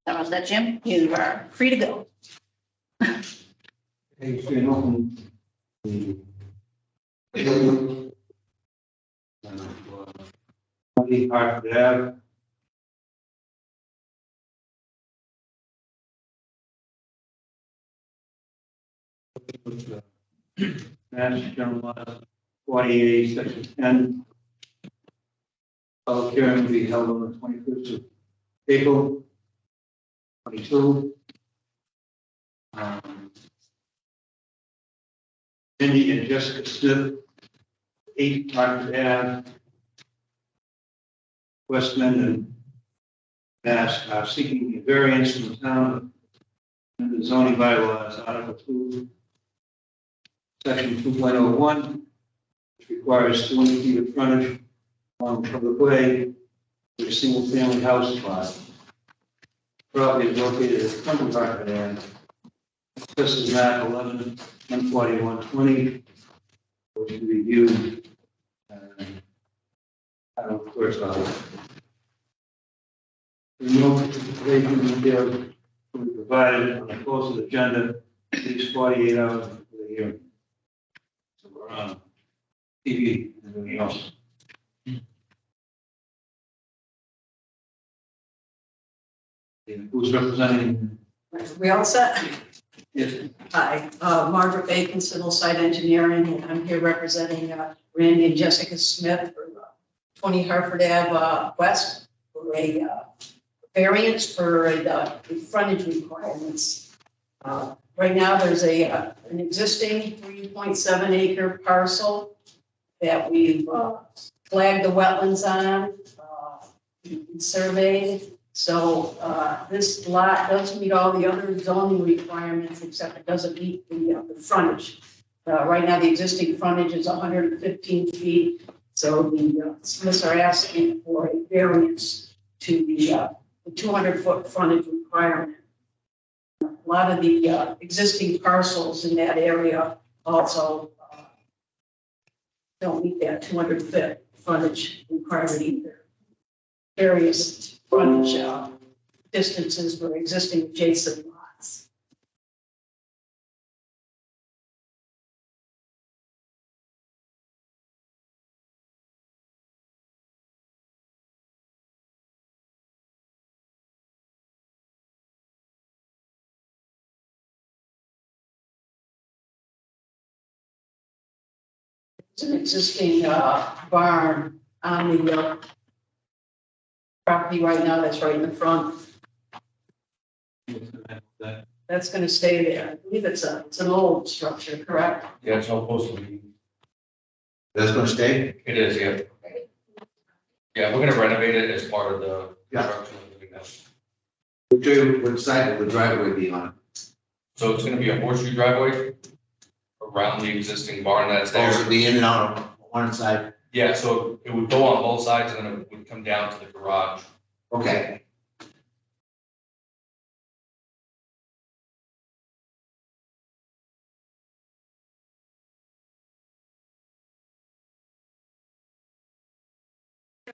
That was that, Jim? You are free to go. Hey, so you open the. Twenty Hartford Ave. Mass General Law 48, Section 10. Public hearing will be held on the 21st of April 22. Cindy and Jessica Smith, 8 Hartford Ave, West Mendon, Mass, are seeking a variance from the town and the zoning bylaws, Article 2, Section 2.01, which requires 200 feet of frontage along the public way with a single-family house lot. Property is located at 20 Hartford Ave. This is map 11, 14120, which can be viewed. Of course, no information details will be provided on the posted agenda at least 48 hours before the hearing. So we're on TV and everything else. And who's representing? We all set? Yes. Hi, Margaret Bacon, Civil Site Engineering, and I'm here representing Randy and Jessica Smith for 20 Hartford Ave West for a variance for the frontage requirements. Right now, there's an existing 3.7 acre parcel that we've flagged the wetlands on, surveyed. So this lot does meet all the other zoning requirements, except it doesn't meet the frontage. Right now, the existing frontage is 115 feet. So the Smiths are asking for a variance to the 200-foot frontage requirement. A lot of the existing parcels in that area also don't meet that 200-foot frontage requirement either. Various frontage distances for existing adjacent lots. It's an existing barn on the property right now that's right in the front. That's going to stay there. I believe it's an old structure, correct? Yeah, it's all supposed to be. That's gonna stay? It is, yeah. Yeah, we're gonna renovate it as part of the Yeah. construction of the house. What side will the driveway be on? So it's gonna be a horseshoe driveway around the existing barn that's Oh, so there. the in and out on one side? Yeah, so it would go on both sides and then it would come down to the garage. Okay.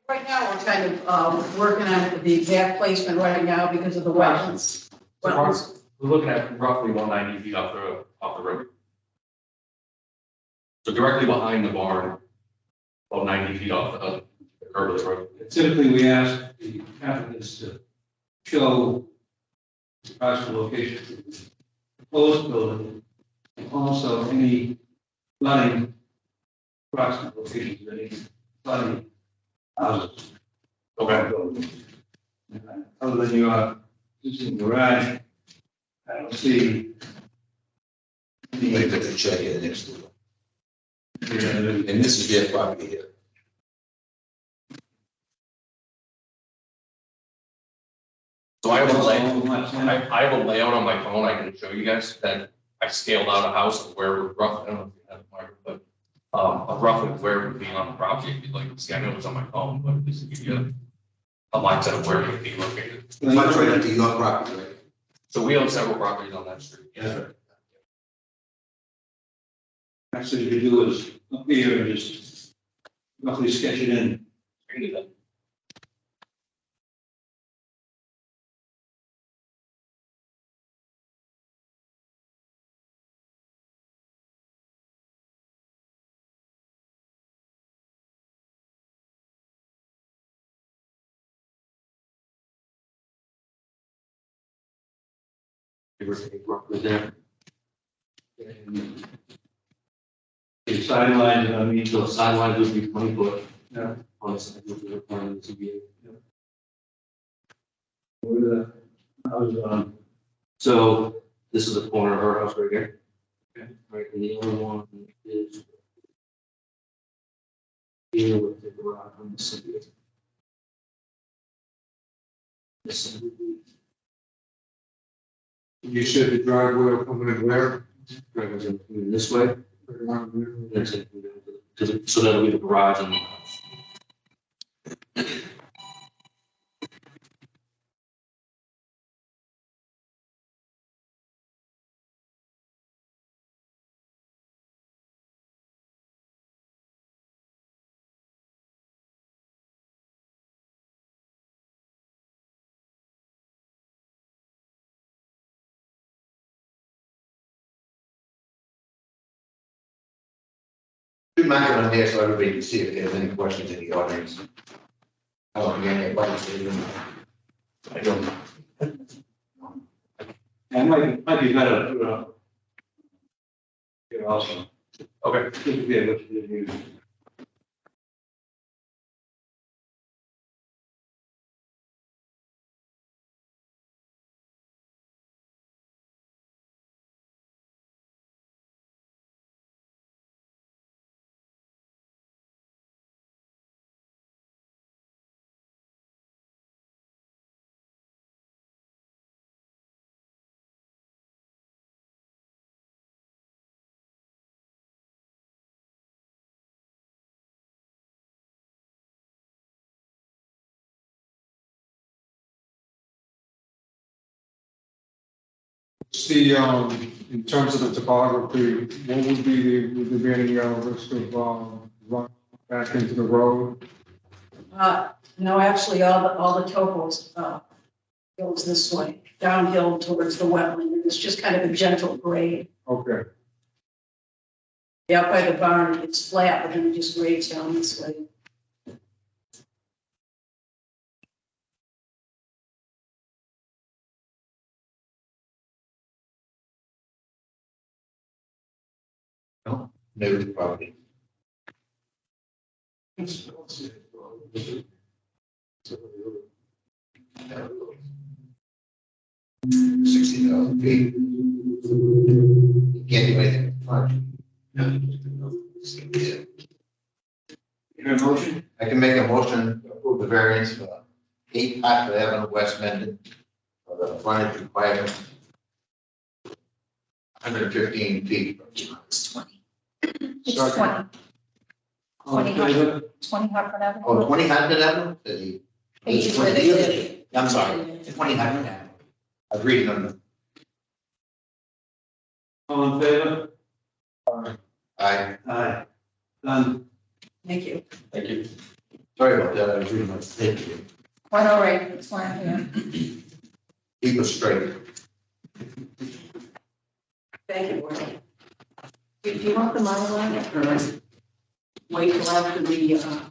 Right now, we're kind of working on the exact placement right now because of the wetlands. So we're looking at roughly 190 feet off the road. So directly behind the barn, about 90 feet off the curb of the road. Typically, we ask the applicants to show the possible location of the proposed building, and also any flooding, approximate locations of any flooding houses. Okay. Other than your existing garage, I don't see They any. put the check in next to it. uh, And this is their property here. So I have a layout. uh, I have a layout on my phone I can show you guys that I scaled out a house of where roughly, I don't know if you have it, Mark, but of roughly where it would be on the property, if you'd like to see. I know it's on my phone, but this would give you a mindset of where it would be located. It's right up to your property, right? So we own several properties on that street. Yeah. Actually, what you do is up here and just roughly sketch it in. We can do that. Give or take roughly there. And The sidelines, I mean, so sidelines would be 20 foot. Yeah. On the side would be required to be. where the, I was, So this is the corner of our house right here. Okay. Right, and the other one is here with the garage on the side. This side would be. You said the driveway will come in where? Driveway's gonna come in this way, Right around there. that's it, so that'll be the garage and the house. Do mark it on there so everybody can see if there's any questions in the audience. I don't hear anybody saying. I don't. it might be better to put it up. Here also. Okay. Good to be able to review. See, in terms of the topography, what would be the, would there be any risk of, run back into the road? No, actually, all the topos, goes this way, downhill towards the wetland, and it's just kind of a gentle grade. Okay, Yeah, up by the barn, it's flat, but then it just grades down this way. Maybe probably. 60,000 feet. You can't do anything much. Yeah. You got a motion? I can make a motion to approve the variance for 8 Hartford Avenue, West Mendon, for the frontage requirement. 115 feet. It's 20. It's Second. 20, All in favor? 20 Hartford Avenue. Oh, 20 Hartford Avenue? The- Which is where they live. I'm sorry, 20 Hartford Avenue. I was reading on the, All in favor? I, Aye. Done. Thank you. Thank you. sorry about that, I was reading my thing. Quite all right, it's fine, yeah. Keep it straight. Thank you, Warren. Do you want the Mylar or wait till after the,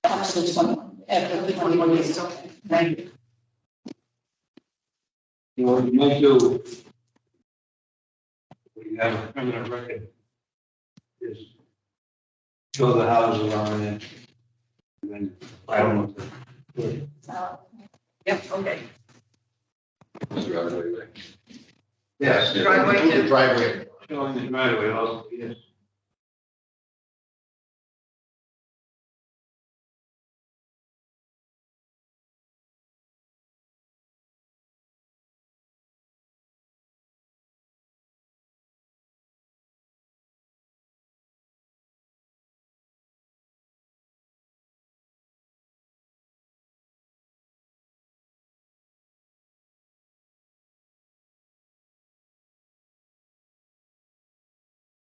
After the 21. after the 21 days? Okay, thank you. You know, you might do. We have a permanent record. Is show the houses on it. And then, I don't know. Yep, okay. Yes. Driveway too. The driveway. Showing the driveway also, yes.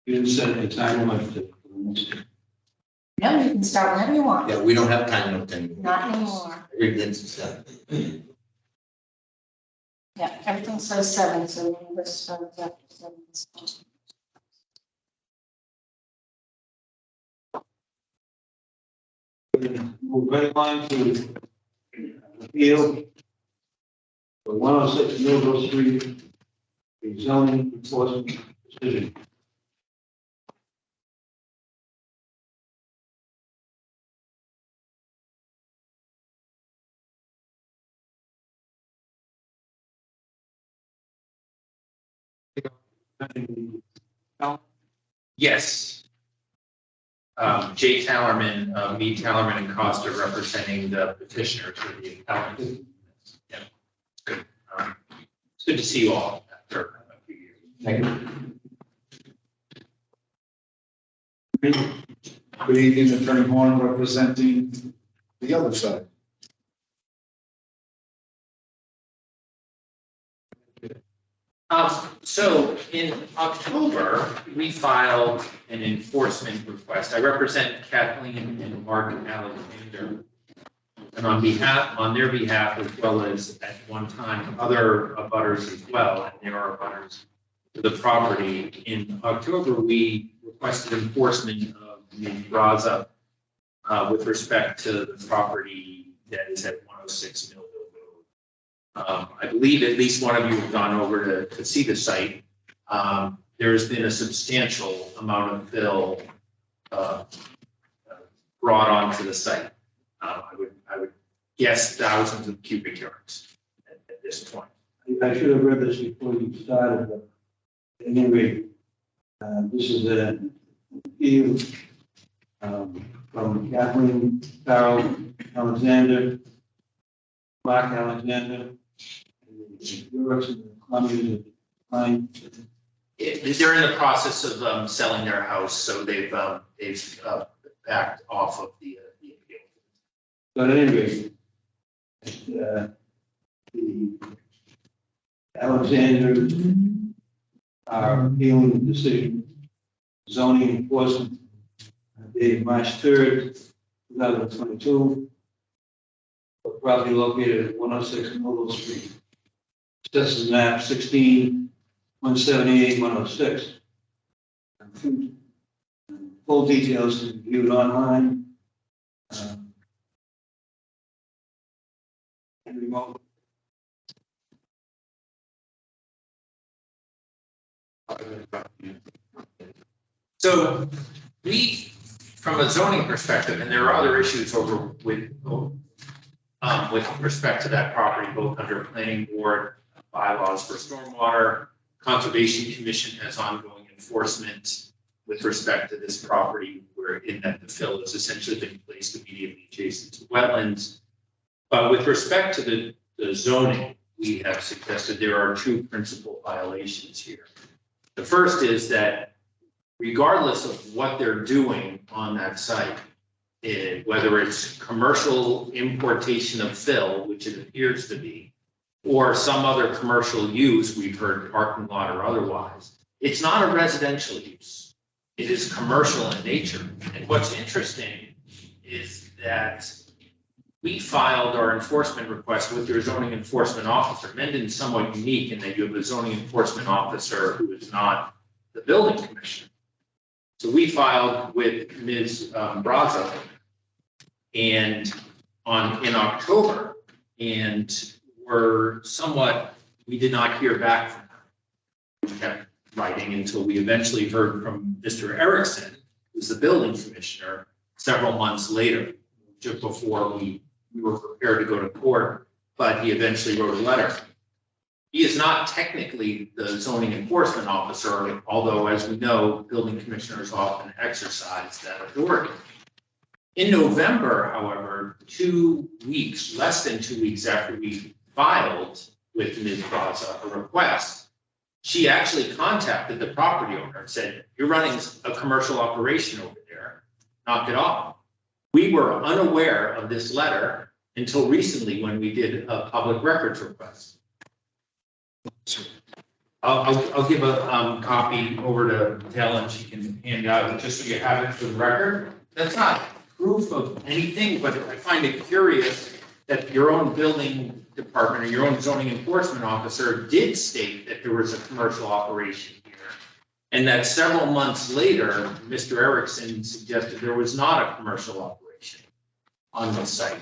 You didn't set any time limit to. No, you can start whenever you want. Yeah, we don't have time limit anymore. Not anymore. Everything's set. Yeah, everything says 7, so when this starts after 7. it's- Move right along to appeal for 106 Millville Street, a zoning enforcement decision. Yes. Jay Tallerman, me, Tallerman and Costa representing the petitioner to the appellant. Yeah, good. It's good to see you all after a few years. Thank you. Good evening, Attorney Horn representing the other side. So in October, we filed an enforcement request. I represent Kathleen and Mark Alexander. And on their behalf, as well as at one time, other abutters as well, and there are abutters to the property. In October, we requested enforcement of the Raza with respect to the property that is at 106 Millville Road. I believe at least one of you have gone over to see the site. There's been a substantial amount of fill brought onto the site. I would guess thousands of cubic yards at this point. I should have read this before you started, but at any rate, this is an appeal from Kathleen Farrell Alexander, Mark Alexander, and the Brooks and the Columbia Line. They're in the process of selling their house, so they've backed off of the appeal. But at any rate, the Alexanders are appealing the decision, zoning enforcement, dated March 3rd, 2022, for property located at 106 Millville Street. Assessors map 16, 178, 106. Full details can be viewed online. And remote. So we, from a zoning perspective, and there are other issues over with respect to that property, both under planning board bylaws for stormwater, conservation commission has ongoing enforcement with respect to this property, where in that the fill has essentially been placed immediately adjacent to wetlands. But with respect to the zoning, we have suggested there are two principal violations here. The first is that regardless of what they're doing on that site, whether it's commercial importation of fill, which it appears to be, or some other commercial use, we've heard parking lot or otherwise, it's not a residential use. It is commercial in nature. And what's interesting is that we filed our enforcement request with your zoning enforcement officer. Mendon's somewhat unique in that you have a zoning enforcement officer who is not the building commissioner. So we filed with Ms. Braza and in October, and we did not hear back from her. We kept writing until we eventually heard from Mr. Erickson, who's the building commissioner, several months later, just before we were prepared to go to court, but he eventually wrote a letter. He is not technically the zoning enforcement officer, although, as we know, building commissioners often exercise that authority. In November, however, less than 2 weeks after we filed with Ms. Braza a request, she actually contacted the property owner and said, "You're running a commercial operation over there, knock it off." We were unaware of this letter until recently when we did a public records request. I'll give a copy over to Tel and she can hand it out just so you have it for the record. That's not proof of anything, but I find it curious that your own building department or your own zoning enforcement officer did state that there was a commercial operation here. And that several months later, Mr. Erickson suggested there was not a commercial operation on the site.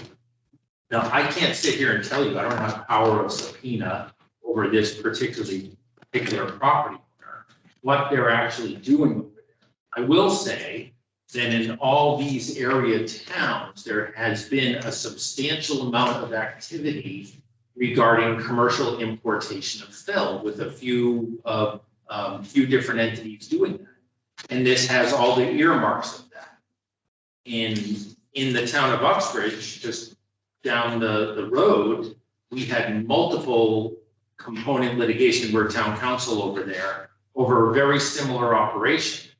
Now, I can't sit here and tell you, I don't have power of subpoena over this particular property owner, what they're actually doing over there. I will say that in all these area towns, there has been a substantial amount of activity regarding commercial importation of fill, with a few different entities doing that. And this has all the earmarks of that. In the town of Uxbridge, just down the road, we had multiple component litigation, where town council over there, over a very similar operation,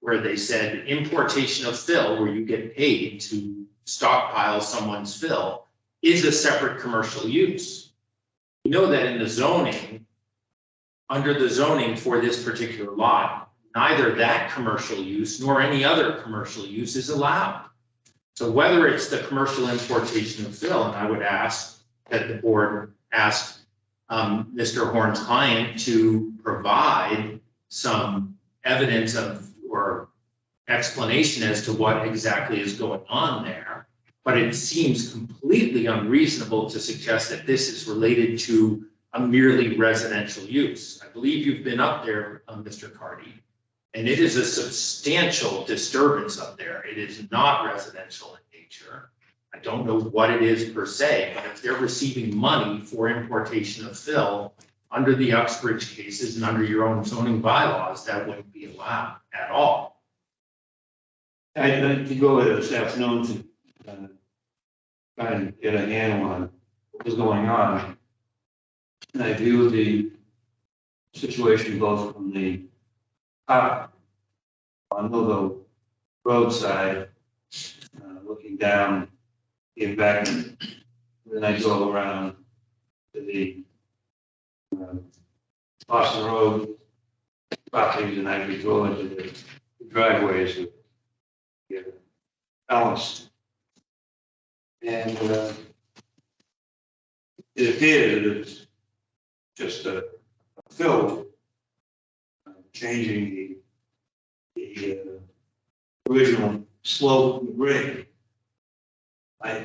where they said importation of fill, where you get paid to stockpile someone's fill, is a separate commercial use. You know that in the zoning, under the zoning for this particular lot, neither that commercial use nor any other commercial use is allowed. So whether it's the commercial importation of fill, and I would ask that the board ask Mr. Horn's client to provide some evidence of, or explanation as to what exactly is going on there. But it seems completely unreasonable to suggest that this is related to a merely residential use. I believe you've been up there, Mr. Cardy, and it is a substantial disturbance up there. It is not residential in nature. I don't know what it is per se, but if they're receiving money for importation of fill under the Uxbridge cases and under your own zoning bylaws, that wouldn't be allowed at all. I'd like to go this afternoon to try and get a handle on what was going on. And I view the situation both from the top on the roadside, looking down the embankment. Then I go around to the Austin Road properties, and I go into the driveways of the Alice. And it appears that it's just a fill, changing the original slope of the grade.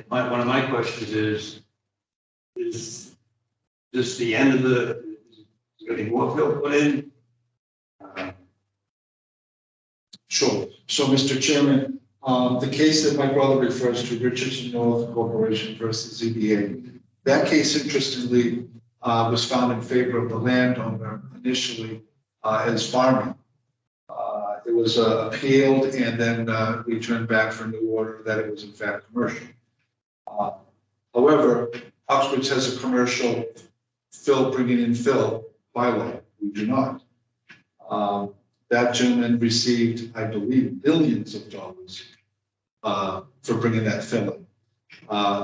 One of my questions is this the end of the, is there any more fill put in? Sure. So, Mr. Chairman, the case that my brother refers to, Richardson North Corporation versus ZBA, that case, interestingly, was found in favor of the landowner initially as farming. It was appealed and then returned back for a new order that it was in fact commercial. However, Uxbridge has a commercial fill, bringing in fill bylaw. We do not. That gentleman received, I believe, billions of dollars for bringing that fill in.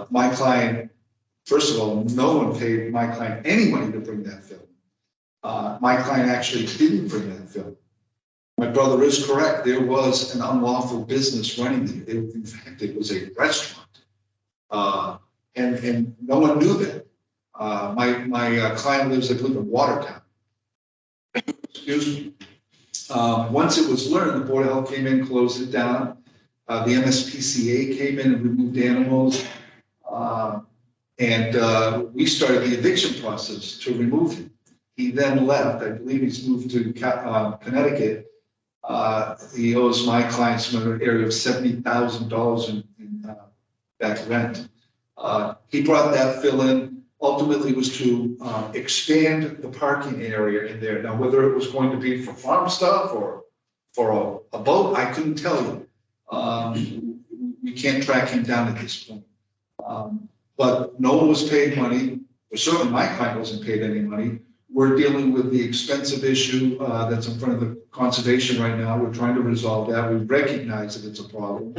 My client, first of all, no one paid my client any money to bring that fill. My client actually didn't bring that fill. My brother is correct. There was an unlawful business running there. In fact, it was a restaurant. And no one knew that. My client lives, I believe, in Watertown. Excuse me. Once it was learned, the Board of Health came in, closed it down. The MSPCA came in and removed animals. And we started the eviction process to remove him. He then left. I believe he's moved to Connecticut. He owes my clients an area of $70,000 in back rent. He brought that fill in. Ultimately was to expand the parking area in there. Now, whether it was going to be for farm stuff or for a boat, I couldn't tell you. We can't track him down at this point. But no one was paid money. Well, certainly my client wasn't paid any money. We're dealing with the expensive issue that's in front of the conservation right now. We're trying to resolve that. We recognize that it's a problem.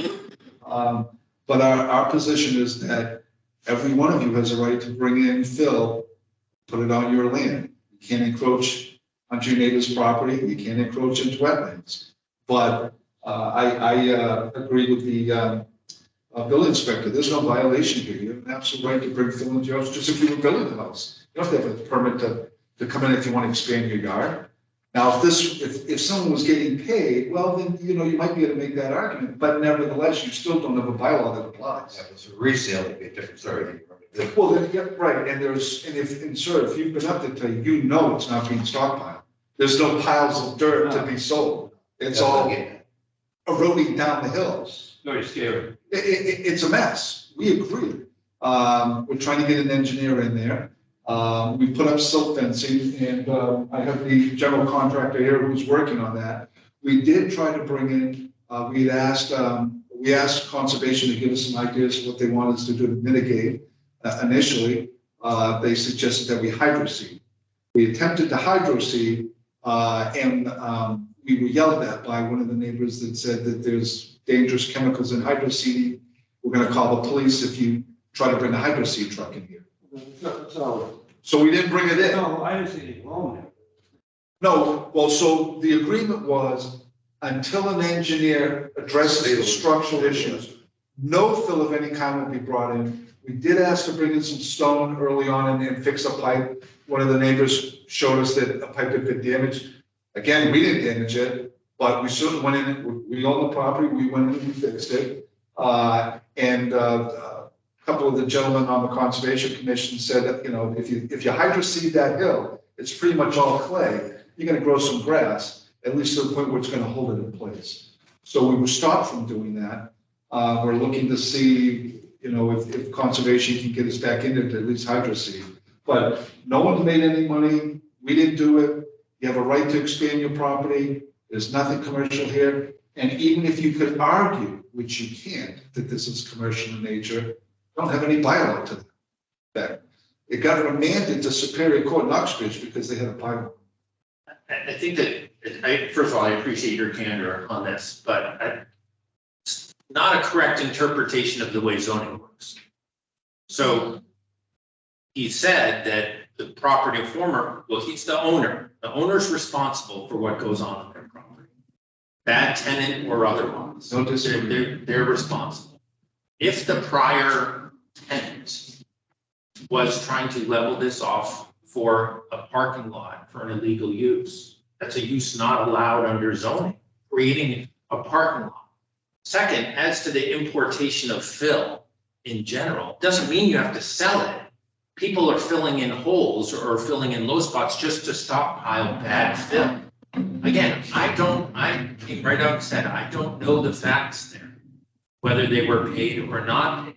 But our position is that every one of you has a right to bring in fill, put it on your land. You can't encroach onto your neighbor's property. You can't encroach into wetlands. But I agree with the building inspector. There's no violation here. You have an absolute right to bring fill into your house, just if you were building the house. You don't have to have a permit to come in if you want to expand your yard. Now, if someone was getting paid, well, then, you know, you might be able to make that argument, but nevertheless, you still don't have a bylaw that applies. If it's a resale, it'd be a different story. Well, then, yeah, right, and sir, if you've been up there, you know it's not being stockpiled. There's no piles of dirt to be sold. It's all eroding down the hills. Very scary. It's a mess. We agree. We're trying to get an engineer in there. We put up silt fencing and, I have the general contractor here who's working on that. We did try to bring in, we asked conservation to give us some ideas of what they want us to do to mitigate. Initially, they suggested that we hydroseed. We attempted to hydroseed, and we were yelled at by one of the neighbors that said that there's dangerous chemicals in hydroseeding. We're gonna call the police if you try to bring a hydroseed truck in here. So we didn't bring it in. No, I didn't see any wrong there. No, well, so the agreement was until an engineer addresses the structural issues, no fill of any kind will be brought in. We did ask to bring in some stone early on and fix a pipe. One of the neighbors showed us that a pipe had been damaged. Again, we didn't damage it, but we certainly went in, we own the property, we went in and we fixed it. And a couple of the gentlemen on the Conservation Commission said that, you know, if you hydroseed that hill, it's pretty much all clay. You're gonna grow some grass, at least to the point where it's gonna hold it in place. So we were stopped from doing that. We're looking to see, you know, if conservation can get us back into it, at least hydroseed. But no one's made any money. We didn't do it. You have a right to expand your property. There's nothing commercial here. And even if you could argue, which you can't, that this is commercial in nature, don't have any bylaw to that. It got remanded to Superior Court in Uxbridge because they had a bylaw. I think that, first of all, I appreciate your candor on this, but it's not a correct interpretation of the way zoning works. So he said that the property former, well, he's the owner. The owner's responsible for what goes on in their property. Bad tenant or otherwise. No disagreement. They're responsible. If the prior tenant was trying to level this off for a parking lot for an illegal use, that's a use not allowed under zoning, creating a parking lot. Second, as to the importation of fill in general, doesn't mean you have to sell it. People are filling in holes or filling in low spots just to stockpile bad fill. Again, I came right out and said, I don't know the facts there, whether they were paid or not paid.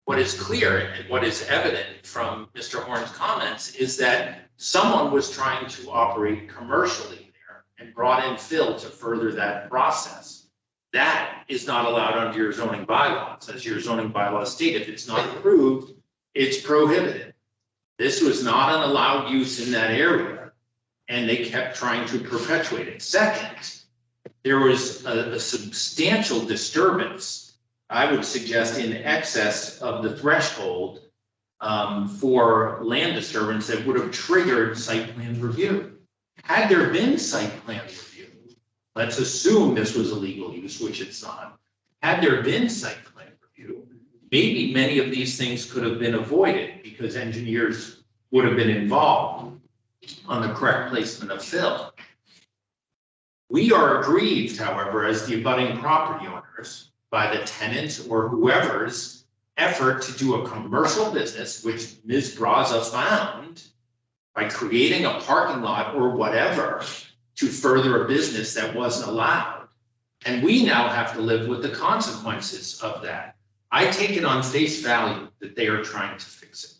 What is clear and what is evident from Mr. Horn's comments is that someone was trying to operate commercially there and brought in fill to further that process. That is not allowed under your zoning bylaws. As your zoning bylaws state, if it's not approved, it's prohibited. This was not an allowed use in that area, and they kept trying to perpetuate it. Second, there was a substantial disturbance, I would suggest, in excess of the threshold for land disturbance that would have triggered site plan review. Had there been site plan review, let's assume this was a legal use, which it's not. Had there been site plan review, maybe many of these things could have been avoided because engineers would have been involved on the correct placement of fill. We are aggrieved, however, as the abutting property owners by the tenants or whoever's effort to do a commercial business, which Ms. Braza found by creating a parking lot or whatever to further a business that wasn't allowed. And we now have to live with the consequences of that. I take it on face value that they are trying to fix it.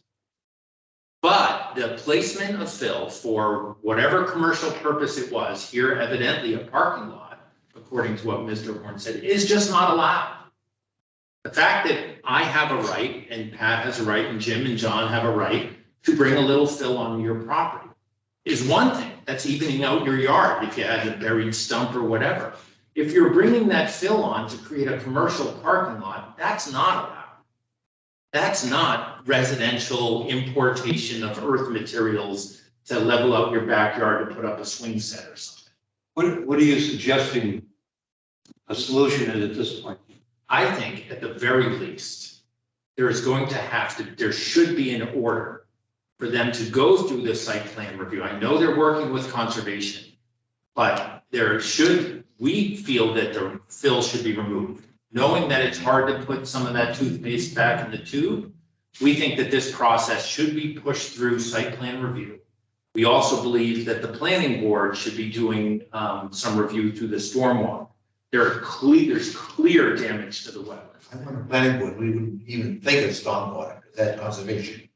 But the placement of fill for whatever commercial purpose it was, here evidently a parking lot, according to what Mr. Horn said, is just not allowed. The fact that I have a right, and Pat has a right, and Jim and John have a right to bring a little fill on your property is one thing. That's evening out your yard if you had a buried stump or whatever. If you're bringing that fill on to create a commercial parking lot, that's not allowed. That's not residential importation of earth materials to level out your backyard to put up a swing set or something. What are you suggesting a solution is at this point? I think at the very least, there should be an order for them to go through the site plan review. I know they're working with conservation But we feel that the fill should be removed. Knowing that it's hard to put some of that toothpaste back in the tube, we think that this process should be pushed through site plan review. We also believe that the planning board should be doing some review through the stormwater. There's clear damage to the wetlands. I'm on the planning board, we wouldn't even think of stormwater, because that's conservation.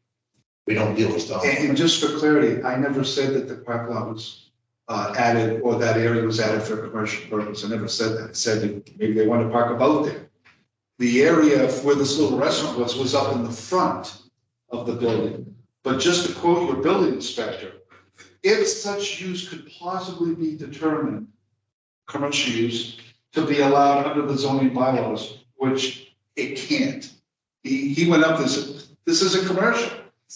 We don't deal with stormwater. And just for clarity, I never said that the parking lot was added or that area was added for commercial purpose. I never said that. I said that maybe they wanted to park a boat there. The area where this little restaurant was up in the front of the building. But just to quote your building inspector, if such use could possibly be determined, commercial use, to be allowed under the zoning bylaws, which it can't. He went up, this is a commercial.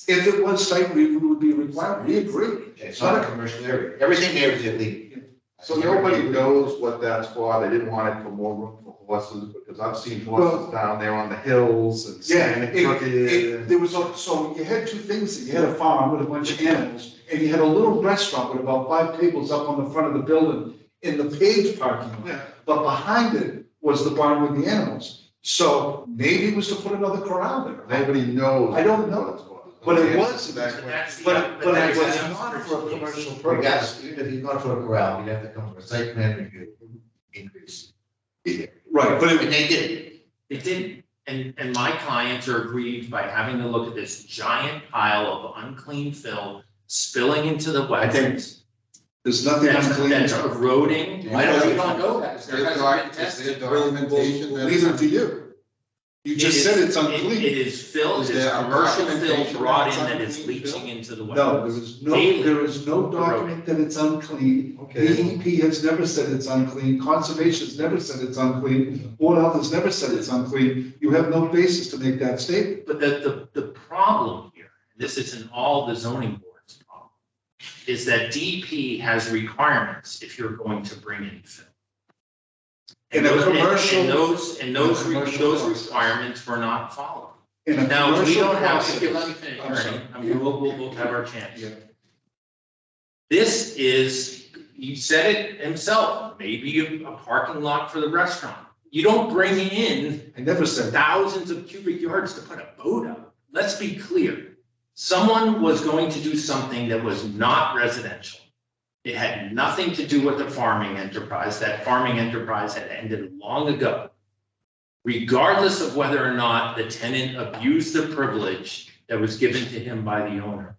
If it was site review would be required, we agree. It's not a commercial area. Everything there is illegal. So nobody knows what that's for. They didn't want it for more room for horses, because I've seen horses down there on the hills and Yeah, standing crooked. there was, so you had two things. You had a farm with a bunch of animals, and you had a little restaurant with about 5 tables up on the front of the building in the paved parking lot. Yeah. But behind it was the barn with the animals. So maybe it was to put another corral there. Nobody knows. I don't know. what it's for. But it The was- answer to that question- That's the- But it that's was the not for a commercial But purpose. yes, even if he's not for a corral, he'd have to come for a site plan review increase. Right, but And it, they did. It didn't, and my clients are aggrieved by having to look at this giant pile of unclean fill spilling into the wetlands. there's nothing unclean. That's eroding. I don't- We don't know that. There hasn't been Is there tested. documentation that? Neither do you. You just It said is- it's unclean. It is filled, Is it's there a commercial fill documentation brought that in it's that is unclean leaching fill? into the No, wetlands. Daily. there is no document that it's unclean. Okay. DEP has never said it's unclean. Conservation has never said it's unclean. Board of Health has never said it's unclean. You have no basis to make that statement. But the problem here, this is in all the zoning boards problem, is that DEP has requirements if you're going to bring in fill. In a those- commercial- And those commercial process. requirements were not followed. In a Now, we commercial don't have, process- let me finish, I'm sorry. Ernie. I mean, we'll have our chance. Yeah. This is, you said it himself, maybe a parking lot for the restaurant. You don't bring in I never said that. thousands of cubic yards to put a boat up. Let's be clear. Someone was going to do something that was not residential. It had nothing to do with the farming enterprise. That farming enterprise had ended long ago. Regardless of whether or not the tenant abused the privilege that was given to him by the owner.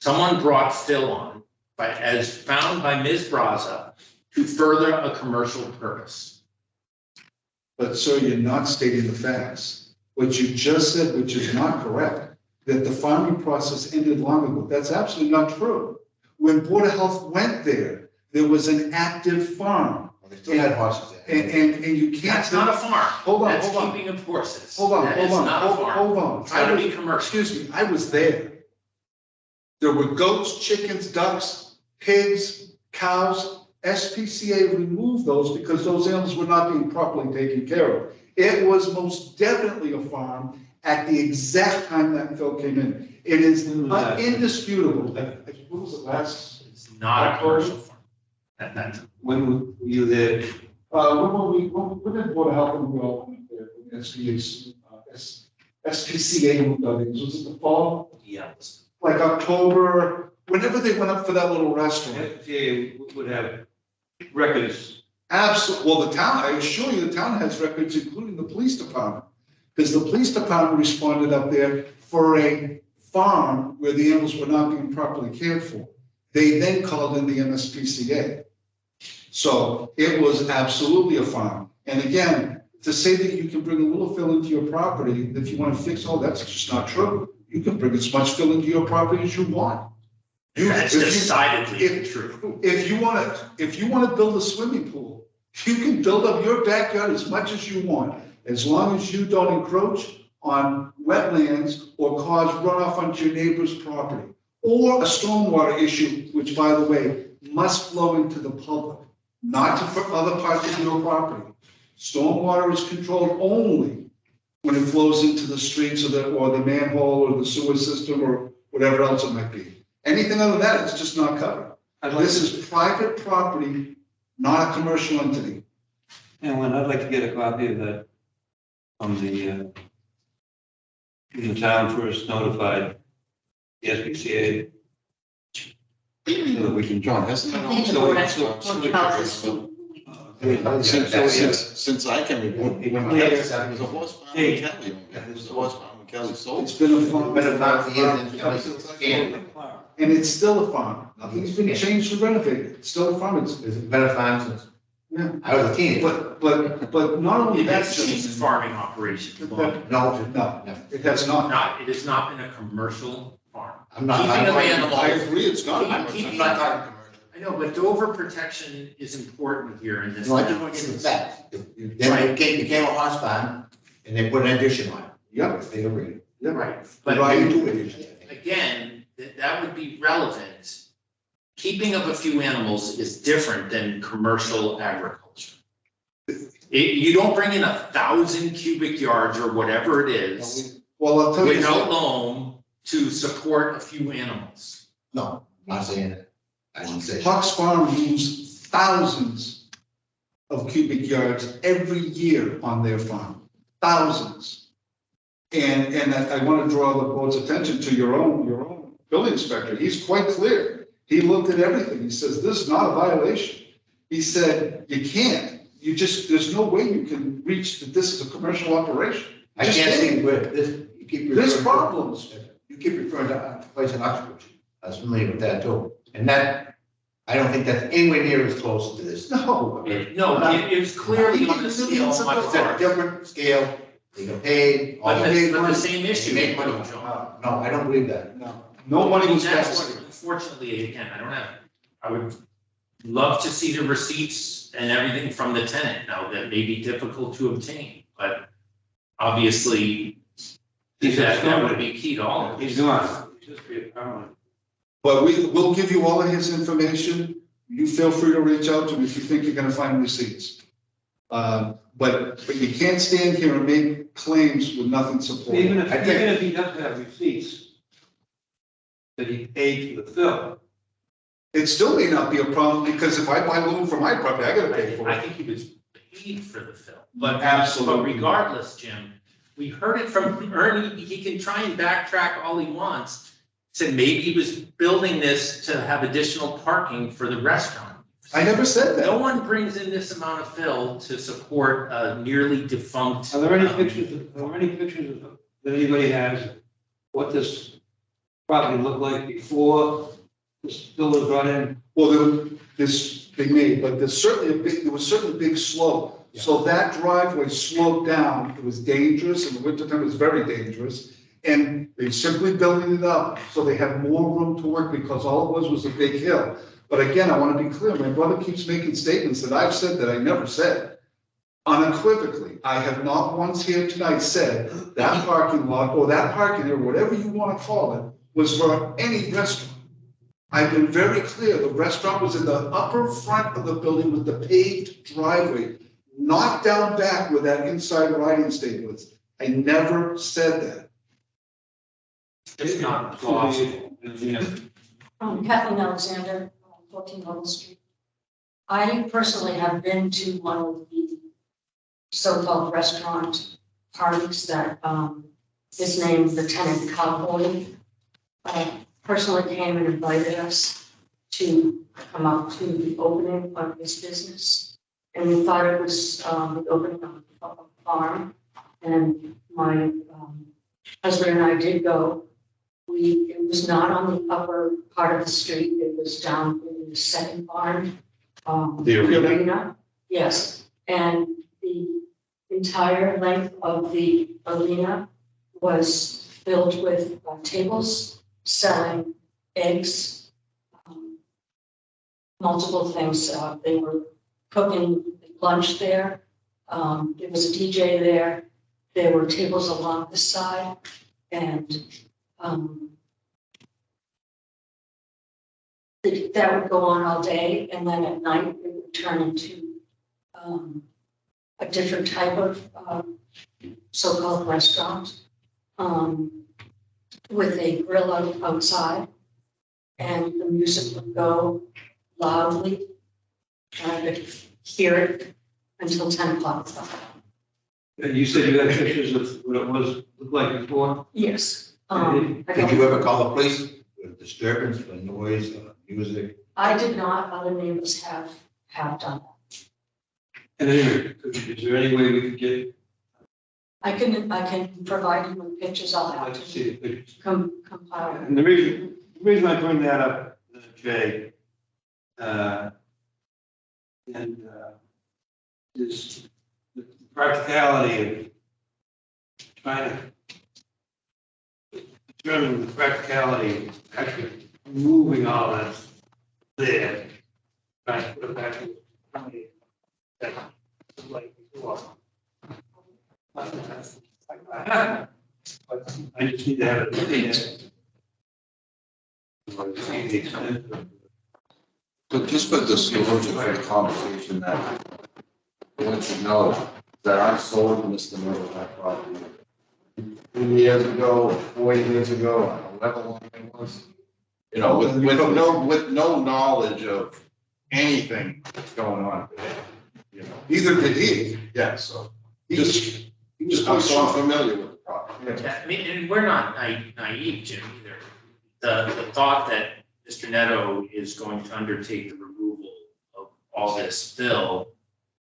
Someone brought fill on, as found by Ms. Braza, to further a commercial purpose. But sir, you're not stating the facts. What you just said, which is not correct, that the farming process ended long ago. That's absolutely not true. When Board of Health went there, there was an active farm. Well, they still had horses there. And you can't. That's not a farm. Hold on, That's hold on. keeping of horses. Hold on, That hold is on, not a farm. hold on. It's gotta be commercial. Excuse me, I was there. There were goats, chickens, ducks, pigs, cows. SPCA removed those because those animals were not being properly taken care of. It was most definitely a farm at the exact time that fill came in. It is indisputable. What was it last? It's not a commercial farm. At that time. When were you there? When did Board of Health and we all went there? SPCA moved out. Was it the fall? Yes. Like October, whenever they went up for that little restaurant. FTA would have records. Absolutely. Well, the town, I assure you, the town has records, including the police department. Because the police department responded up there for a farm where the animals were not being properly cared for. They then called in the MSPCA. So it was absolutely a farm. And again, to say that you can bring a little fill into your property, if you want to fix, oh, that's just not true. You can bring as much fill into your property as you want. That's if you- decidedly if- true. If you want to build a swimming pool, you can build up your backyard as much as you want, as long as you don't encroach on wetlands or cause runoff onto your neighbor's property. Or a stormwater issue, which by the way, must flow into the public, not to for other parts of your property. Stormwater is controlled only when it flows into the streets or the manhole or the sewer system or whatever else it might be. Anything other than that, it's just not covered. This is private property, not a commercial entity. And when I'd like to get a copy of that from the town first notified the SPCA. So that we can. John, hasn't that I think the also? board actually Since I can remember, when Kelly said it was a horse farm in Kelly, it was a horse farm in Kelly sold. It's been a farm. Been a farm for years, and it's And it's still a farm. Nothing's been changed or renovated. It's still a farm. It's, been a farm since yeah. I was a teenager. But not only that, It's a farming operation. No, no, it has not. It has not been a commercial farm. I'm not. Keeping of I animals. agree, it's not. I'm Keeping- not talking commercial. I know, but overprotection is important here in this. No, I just want to get the facts. Then it became a horse farm, and they put an addition on it. Yep. They agreed. Right, But but maybe two additions, I think. again, that would be relevant. Keeping of a few animals is different than commercial agriculture. You don't bring in 1,000 cubic yards or whatever it is Well, I'll tell you. without loam to support a few animals. No, not saying that. I didn't say. Huck's Farm moves thousands of cubic yards every year on their farm, thousands. And I want to draw the board's attention to your own building inspector. He's quite clear. He looked at everything. He says, this is not a violation. He said, you can't. There's no way you can reach that this is a commercial operation. I can't see where this, you keep referring. There's to- problems. You keep referring to a place in Oxford. I was familiar with that too. And that, I don't think that's anywhere near as close to this. No. It was clearly on the scale much It's at a larger. different scale. They get paid. all But they the money, same they issue, make money. John. No, I don't believe that. No money was That's spent. what, unfortunately, again, I would love to see the receipts and everything from the tenant. Now, that may be difficult to obtain, but obviously, that would be key to all of He's this. gone. He's just be a permanent. But we'll give you all of his information. You feel free to reach out to him if you think you're gonna find receipts. But you can't stand here and make claims with nothing supporting. Even I think- if he doesn't have receipts that he paid for the fill. It still may not be a problem, because if I buy loom for my property, I gotta pay for I it. think he was paid for the film, but Absolutely. regardless, Jim, we heard it from Ernie, he can try and backtrack all he wants. Said maybe he was building this to have additional parking for the restaurant. I never said No that. one brings in this amount of fill to support a nearly defunct. Are there any pictures that anybody has, what this property looked like before this fill was brought in? Well, they made, but there was certainly a big slope. So that driveway sloped down. It was dangerous. In the wintertime, it was very dangerous. And they simply building it up so they have more room to work, because all it was a big hill. But again, I want to be clear, my brother keeps making statements that I've said that I never said. Unequivocally, I have not once here tonight said that parking lot or that parking area, whatever you want to call it, was for any restaurant. I've been very clear, the restaurant was in the upper front of the building with the paved driveway, not down back where that inside riding state was. I never said that. It's not plausible. Yeah. Kathleen Alexander, 14 Noble Street. I personally have been to one of the so-called restaurant parties that is named the Tenant Cowboy. Personally came and invited us to come up to the opening of his business. And we thought it was the opening of a farm. And my husband and I did go. It was not on the upper part of the street, it was down in the second barn. The arena? Yes, and the entire length of the arena was filled with tables selling eggs, multiple things. They were cooking lunch there. There was a DJ there. There were tables along the side, and that would go on all day, and then at night it would turn into a different type of so-called restaurant with a grill outside, and the music would go loudly. And I could hear it until 10 o'clock. And you said you had pictures of what it was, looked like before? Yes. I Did you ever call the police with disturbance, for noise, music? I did not, other neighbors have done that. And anyway, is there any way we could get, I can provide you with pictures. I'll I'd have like to to see the pictures. compile. And the reason I bring that up, Jay, is the practicality of trying to determine the practicality of actually moving all that there. Trying to put it back in that like before. But I just need to have it. But just for the solution for the conversation that I want you to know that I sold Mr. Miller that property 2 years ago, 4 years ago, however long it was. You know, with no knowledge of anything that's going on today, you know. Neither did he. Yeah, so He just I'm was so familiar with the property. Yeah, I mean, and we're not naive, Jim, either. The thought that Mr. Neto is going to undertake the removal of all this fill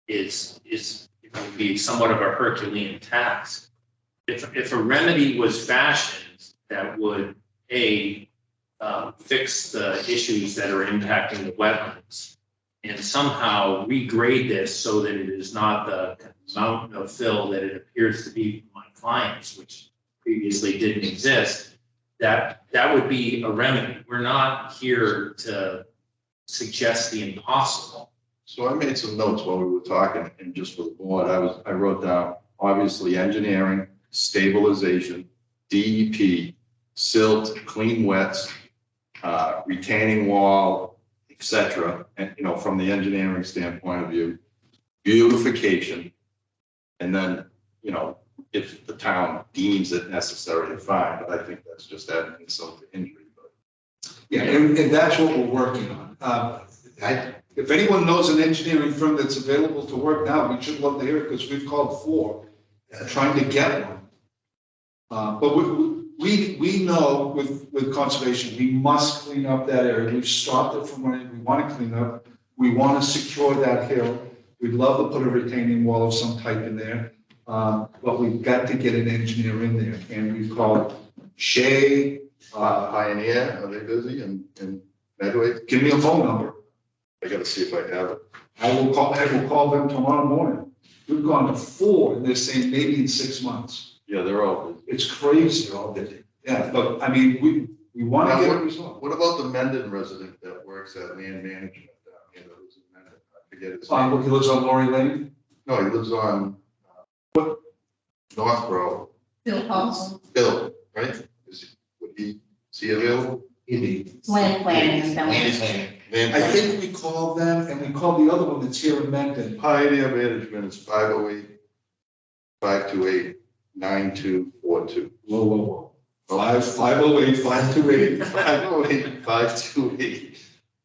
is, it would be somewhat of a Herculean task. If a remedy was fashioned that would, fix the issues that are impacting the wetlands and somehow regrade this so that it is not the mountain of fill that it appears to be for my clients, which previously didn't exist, that would be a remedy. We're not here to suggest the impossible. So I made some notes while we were talking, and just for the board, I wrote down, obviously, engineering, stabilization, DEP, silt, clean wets, retaining wall, et cetera. And, you know, from the engineering standpoint of view, beautification. And then, you know, if the town deems it necessary, fine, but I think that's just adding insult to injury. But Yeah, and that's what we're working on. If anyone knows an engineering firm that's available to work now, we should love to hear it, because we've called 4, trying to get one. But we know with conservation, we must clean up that area. We've stopped it from running. We want to clean up. We want to secure that hill. We'd love to put a retaining wall of some type in there. But we've got to get an engineer in there. And we've called Shea, Pioneer, are they busy in Medway? give me a phone number. I gotta see if I have it. I will call them tomorrow morning. We've gone to 4, and they're saying maybe in 6 months. Yeah, they're all busy. It's crazy. Yeah, but I mean, we want to Now, get a result. What about the Mendon resident that works at land management down here that lives in Mendon? I forget his name. He lives on Lori Lane. No, he lives on Northborough. Bill Pauls. Bill, right? Would he see a bill? Land planning and Land zoning. planning. I think we called them, and we called the other one that's here in Mendon. Pioneer Management is 508-528-9242. Whoa. 508-528.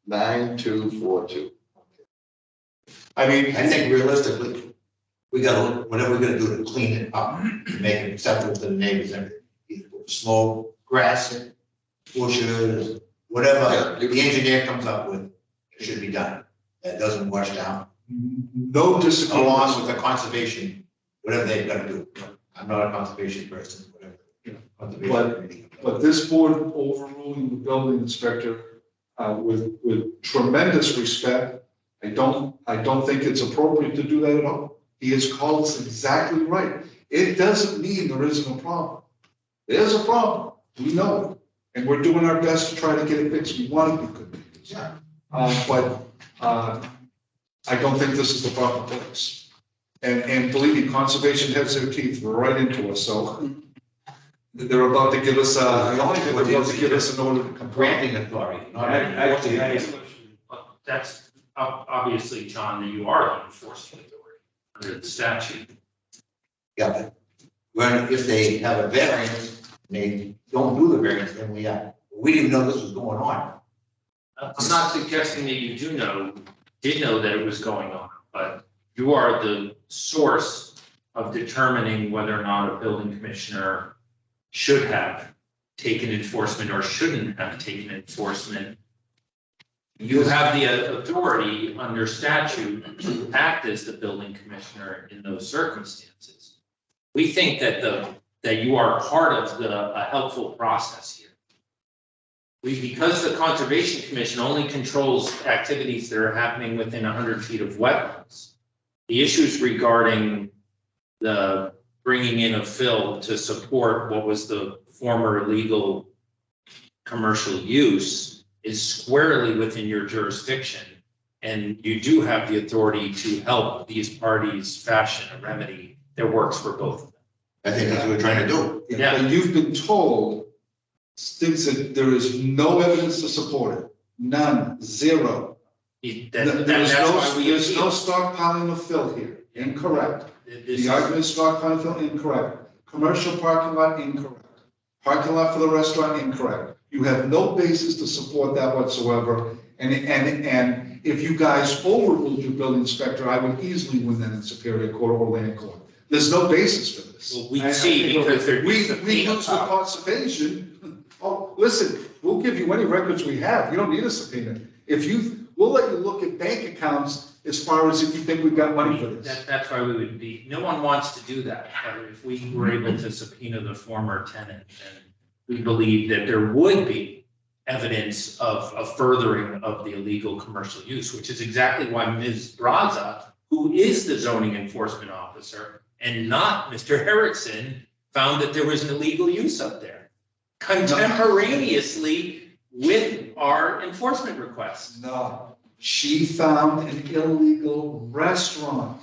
508-528-9242. I mean, I think realistically, we gotta look, whatever we're gonna do to clean it up, to make it acceptable to the neighbors, and either put snow, grass, bushes, whatever the engineer comes up with, it should be done. That doesn't wash down. No disagreement. Along with the conservation, whatever they've gotta do. I'm not a conservation person, whatever. Conservation. But this board overruling the building inspector with tremendous respect, I don't think it's appropriate to do that at all. He has called us exactly right. It doesn't mean there isn't a problem. There's a problem. We know it. And we're doing our best to try to get it fixed. We want to be good neighbors. But I don't think this is the proper place. And believe me, conservation has their teeth right into us, so they're about to give us, they're about to give us an order to come. Granting authority, not Actually, enforcing. That's obviously, John, that you are the enforcing authority under the statute. Yeah, but when, if they have a variance, and they don't do the variance, then we didn't even know this was going on. I'm not suggesting that you did know that it was going on, but you are the source of determining whether or not a building commissioner should have taken enforcement or shouldn't have taken enforcement. You have the authority under statute to act as the building commissioner in those circumstances. We think that that you are part of a helpful process here. Because the Conservation Commission only controls activities that are happening within 100 feet of wetlands, the issues regarding the bringing in of fill to support what was the former illegal commercial use is squarely within your jurisdiction. And you do have the authority to help these parties fashion a remedy that works for both of them. I think that's what we're trying to do. Yeah. But you've been told, things that there is no evidence to support it, none, zero. There's no stockpiling of fill here, incorrect. The argument is stockpiling fill, incorrect. Commercial parking lot, incorrect. Parking lot for the restaurant, incorrect. You have no basis to support that whatsoever. And if you guys overruled your building inspector, I would easily win that in Superior Court or land court. There's no basis for this. Well, we see because they're. We lose the conservation. Oh, listen, we'll give you any records we have. You don't need a subpoena. We'll let you look at bank accounts as far as if you think we've got money for this. That's why we would be, no one wants to do that. But if we were able to subpoena the former tenant, then we believe that there would be evidence of a furthering of the illegal commercial use, which is exactly why Ms. Braza, who is the zoning enforcement officer, and not Mr. Erickson, found that there was an illegal use up there contemporaneously with our enforcement request. No, she found an illegal restaurant.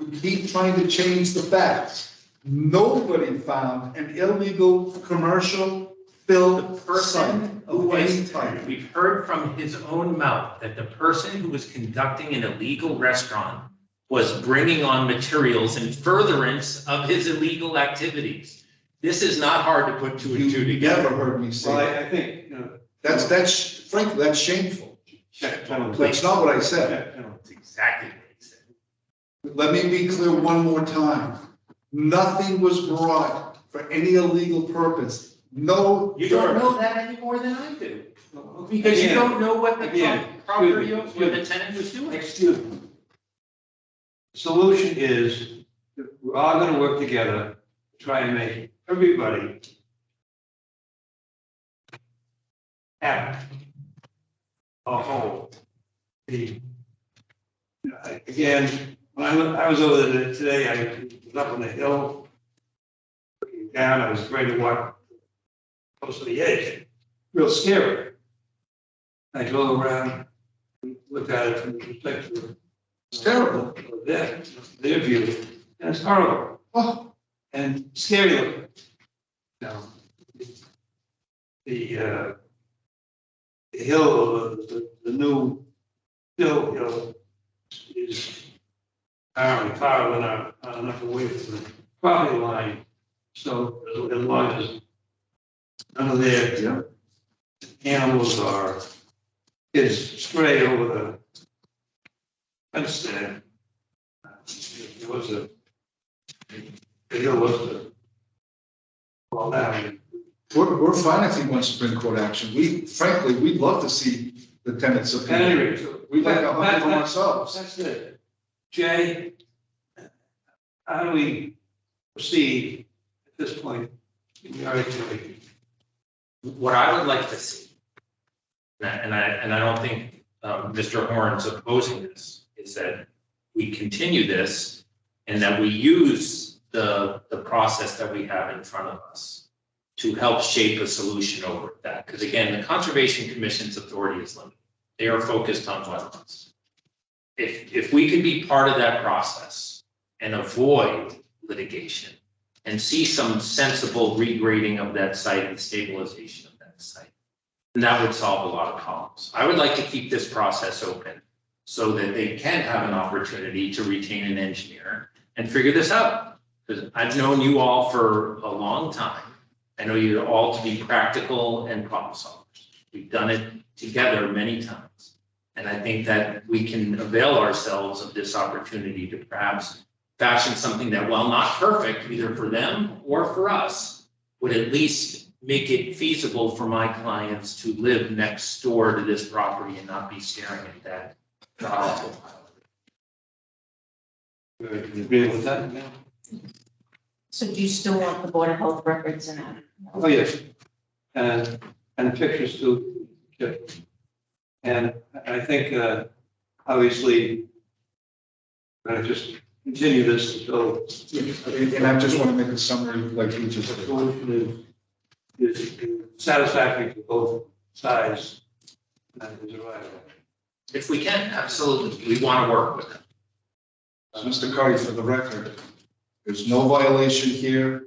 You keep trying to change the facts. Nobody found an illegal commercial fill site of any type. We've heard from his own mouth that the person who was conducting an illegal restaurant was bringing on materials in furtherance of his illegal activities. This is not hard to put two and two You together. never heard me say Well, that. I think, That's frankly, that's shameful. check penalty. That's not what I said. Check penalty. That's exactly what he said. Let me be clear one more time. Nothing was brought for any illegal purpose. No. You don't know that any more than I do. Because you Again, don't know what the again, property excuse of me, what the tenant was doing. Excuse me. Solution is, that we're all gonna work together, to try and make everybody happy. A whole. Again, when I was over there today, I was up on the hill, looking down, I was ready to walk close to the edge, real scary. I drove around, looked at it from the perspective of It's terrible. their view, and it's horrible. Oh, And scary looking. Now, the hill, the new hill is apparently far enough away from the property line. So as long as none of their animals or kids stray over the fence there. It was the hill was the, well, down. we're fine if he wants Supreme Court action. Frankly, we'd love to see the tenants At appeal. any rate, so We'd like a hundred from ourselves. that's it. Jay, how do we proceed at this point in your activity? What I would like to see, and I don't think Mr. Horn's opposing this, is that we continue this and that we use the process that we have in front of us to help shape a solution over that. Because again, the Conservation Commission's authority is limited. They are focused on wetlands. If we could be part of that process and avoid litigation and see some sensible regrading of that site and stabilization of that site, then that would solve a lot of problems. I would like to keep this process open so that they can have an opportunity to retain an engineer and figure this out. Because I've known you all for a long time. I know you all to be practical and problem solvers. We've done it together many times. And I think that we can avail ourselves of this opportunity to perhaps fashion something that, while not perfect, either for them or for us, would at least make it feasible for my clients to live next door to this property and not be staring at that awful pile. You agree with that? Yeah. So do you still want the Board of Health records in that? Oh, yes. And the pictures too. Yeah. And I think, obviously, we're going to just continue this until And I just want to make a summary, like you just the said. solution is satisfactory to both sides. And is arrived at. If we can, absolutely, we want to work with them. So, Mr. Cardy, for the record, there's no violation here,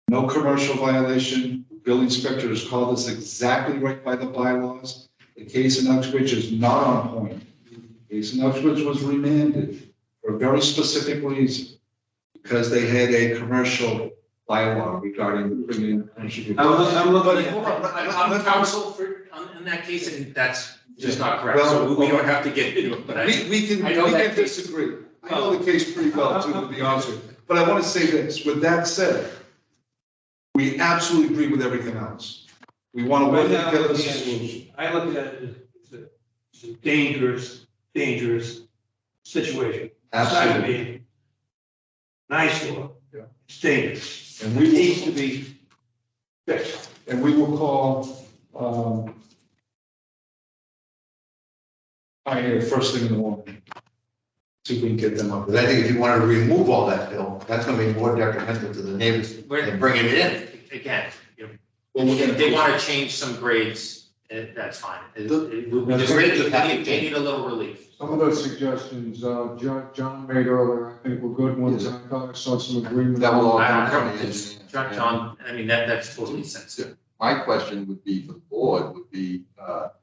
no commercial violation. The building inspector has called this exactly right by the bylaws. The case in Uxbridge is not on point. The case in Uxbridge was remanded for a very specific reason, because they had a commercial bylaw regarding bringing in commercial. I'm looking Hold at. on, I'm counsel for, in that case, and that's just not correct, so we don't have to get into it, but We can I know that case. disagree. I know the case pretty well too, to be honest with you. But I want to say this, with that said, we absolutely agree with everything else. We want to work Right now, together as a solution. I look at it as a dangerous situation. Aside of being nice door, it's dangerous. And It needs to be fixed. And we will call, Pioneer first thing in the morning. See if we can get them up. But I think if you wanted to remove all that fill, that's gonna be more detrimental to the neighbors than bringing it in. again, you know, Well, we're if gonna- they want to change some grades, that's fine. We just grades need, have to they need a little relief. Some of those suggestions, John made earlier, I think were good ones, and I thought I saw some agreement. That will all I come don't from the know. engineer. John, I mean, that's totally sensitive. My question would be for the board would be,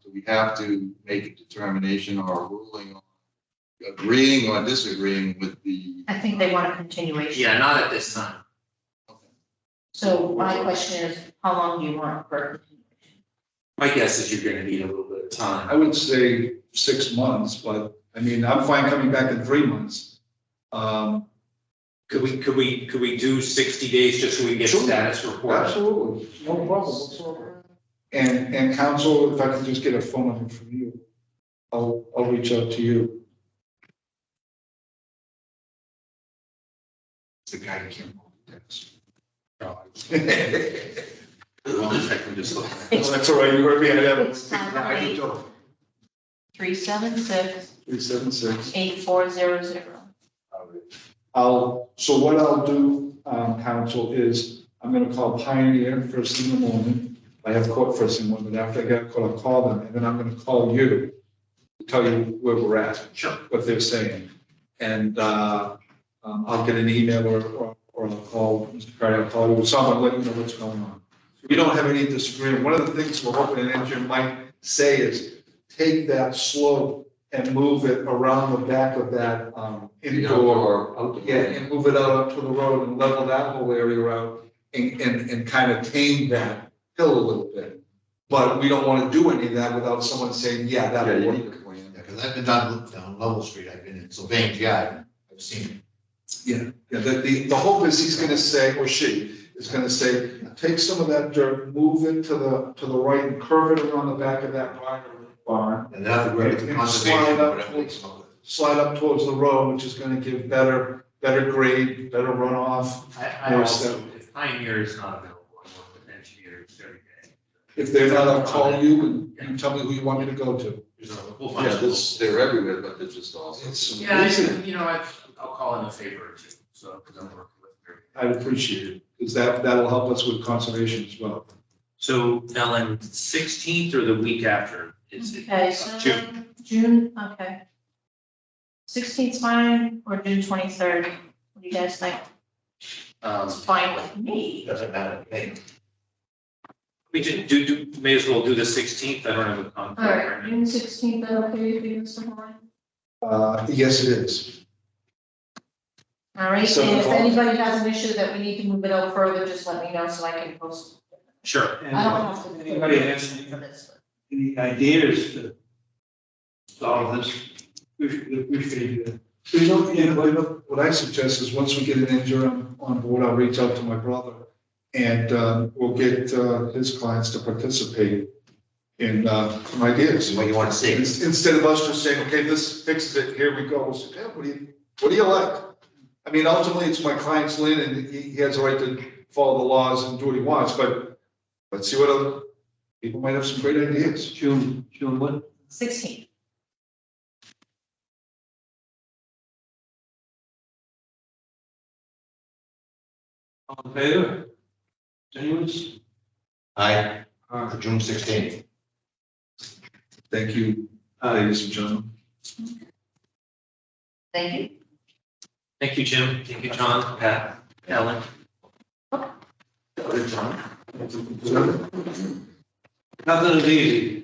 do we have to make a determination or a ruling on agreeing or disagreeing with the? I think they want a continuation. Yeah, not at this time. So my question is, how long do you want for a continuation? My guess is you're gonna need a little bit of time. I would say 6 months, but I mean, I'm fine coming back in 3 months. Could we do 60 days just so we get Sure. status report? Absolutely, no problem whatsoever. And counsel, if I could just get a phone number from you, I'll reach out to you. The guy who can't multitask. Well, I can just look. Oh, that's all right, you heard me, I have it. It's 376 376. 8400. So what I'll do, counsel, is I'm gonna call Pioneer first thing in the morning. I have court first thing in the morning, but after I get caught, I'll call them, and then I'm gonna call you to tell you where we're at. Sure. What they're saying. And, I'll get an email or I'll call Mr. Cardy, I'll call you, or someone, let you know what's going on. We don't have any disagreement. One of the things we're hoping an engineer might say is take that slope and move it around the back of that, indoor. Yeah, and move it out up to the road and level that whole area out and kind of tame that hill a little bit. But we don't want to do any of that without someone saying, yeah, Yeah, that'll you work. need a plan. Yeah, because I've been down Level Street, I've been in Sylvan's yard, I've seen it. Yeah, the hope is he's gonna say, or she is gonna say, take some of that dirt, move it to the right and curve it around the back of that barn. And that's where it's And conservation, slide up whatever they towards- call it. Slide up towards the road, which is gonna give better grade, better runoff. I also, if Pioneer is not available, I work with engineers every day. If they're not, I'll call you and you tell me who you want me to go to. We'll find Yeah, some- they're everywhere, but they're just also. It's Yeah, amazing. you know, I'll call in a favor or two, so, because I'm working with very. I'd appreciate it, because that'll help us with conservation as well. So, Ellen, 16th or the week after is it? Okay, so June. June, okay. 16th fine, or June 23rd? What do you guys think? It's fine with me. Doesn't matter, hey, We just may as well do the 16th, I don't have a conflict All right right, now. June 16th, is that okay with you, Mr. Horn? Yes, it is. All right, So- and if anybody has an issue that we need to move it out further, just let me know so I can post. Sure. I don't have to. Anybody has any For this. any ideas to solve this? Appreciate it. So what I suggest is, once we get an engineer on board, I'll reach out to my brother, and we'll get his clients to participate in some ideas. What you want to see. Instead of us just saying, okay, this fixes it, here we go. We'll say, yeah, what do you like? I mean, ultimately, it's my client's land, and he has a right to follow the laws and do what he wants, but let's see what other people might have some great ideas. June what? 16th. All in favor? Anyone? Aye, for June 16th. Thank you, ladies and gentlemen. Thank you. Thank you, Jim. Thank you, John, Pat, Ellen. Nothing is easy.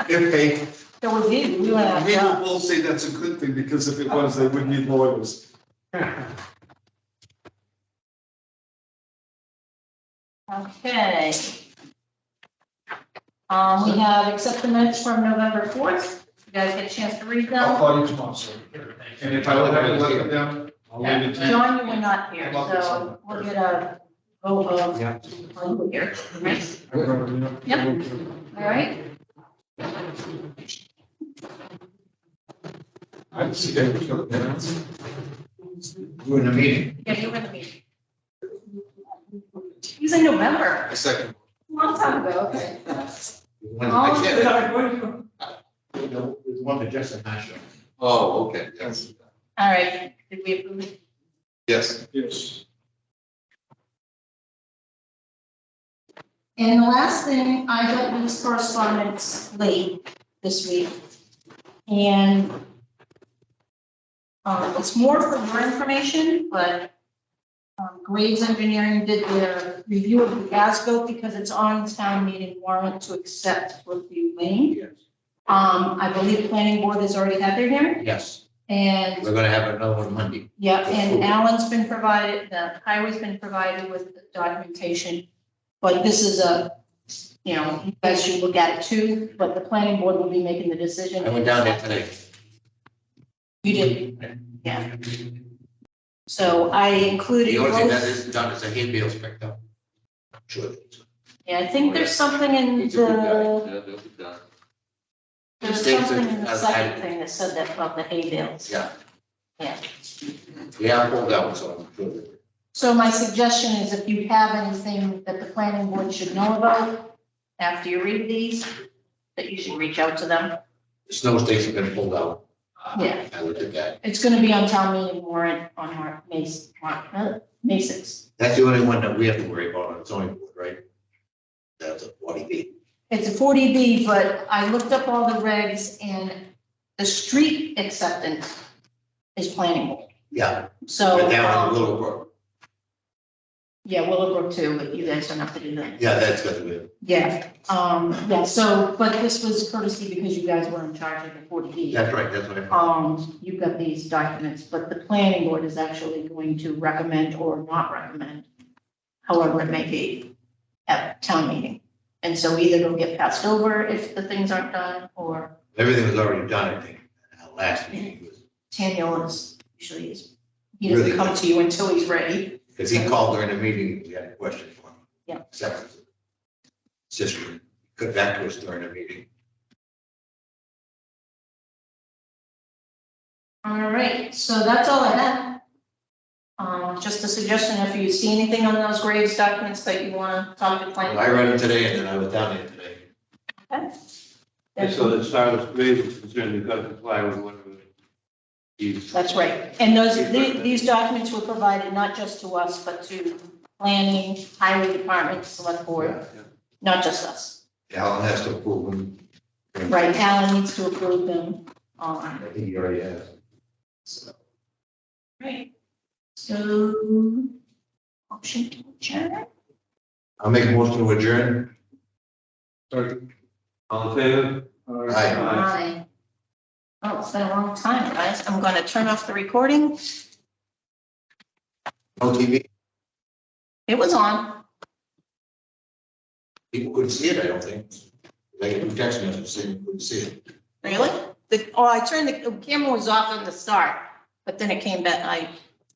Hey, So was you, we went out. maybe we'll say that's a good thing, because if it was, they wouldn't need lawyers. Okay. We have accept the minutes from November 4th. You guys get a chance to read I'll them. call you tomorrow, sir. And if I don't have to let them down, I'll leave it to you. John, you were not here, so we'll get a vote of, Yeah. oh, you were here, right? Yep. All right. I see that. We're in a meeting. Yeah, you were in the meeting. It was in November, A second. a long time ago, okay. I can't. There's one that Justin has shown. Oh, okay, yes, All right, did we approve it? yes. Yes. And the last thing, I got these correspondence late this week. And it's more for your information, but Graves Engineering did their review of the as-built because it's on town meeting warrant to accept Brookview Lane. Yes. I believe the planning board has already had their hearing, Yes, and we're gonna have another one Monday. yeah, and Alan's been provided, the highway's been provided with the documentation. But this is you guys should look at it too, but the planning board will be making the decision. I went down there today. You did, yeah. So I included The only thing that both. is done is a handbill's picked up. Sure. Yeah, I think there's something in He's a good guy. the, Yeah, they'll be done. there's States something in the that- second thing that said that about the hay bales. Yeah. Yeah. Yeah, I pulled out, so I'm sure. So my suggestion is if you have anything that the planning board should know about after you read these, that you should reach out to them. The snow stakes have been pulled out. Yeah. I looked at that. It's gonna be on town meeting warrant on May 6th. That's the only one that we have to worry about on its own, right? That's a 40B. It's a 40B, but I looked up all the regs and the street acceptance is planning board. Yeah, So, but down in Willowbrook. yeah, Willowbrook too, but you guys don't have to do that. Yeah, that's got to be. Yeah, so, but this was courtesy because you guys were in charge of the 40B. That's right, that's what I. You've got these documents, but the planning board is actually going to recommend or not recommend, however it may be, at town meeting. And so either it'll get passed over if the things aren't done, or Everything was already done, I think. Last meeting was, Daniel is usually, he doesn't Really? come to you until he's ready. because he called during the meeting, we had a question for him. Yeah. Second. Sister, got back to us during the meeting. All right, so that's all I have. Just a suggestion, if you see anything on those Graves documents that you want to talk to Well, planning. I read it today and then I was down there today. Okay. And so as far as Graves is concerned, you've got to comply with whatever. That's right. And these documents were provided not just to us, but to planning, highway department, select board, not just us. Alan has to approve them. Right, Alan needs to approve them. I think he already has. Right. So, motion to adjourn. I'll make a motion to adjourn. All in favor? Aye. Aye. Oh, it's been a long time, guys. I'm going to turn off the recording. No TV? It was on. People couldn't see it, I don't think. They get text messages saying you couldn't see it. Really? I turned the camera was off in the start, but then it came back, I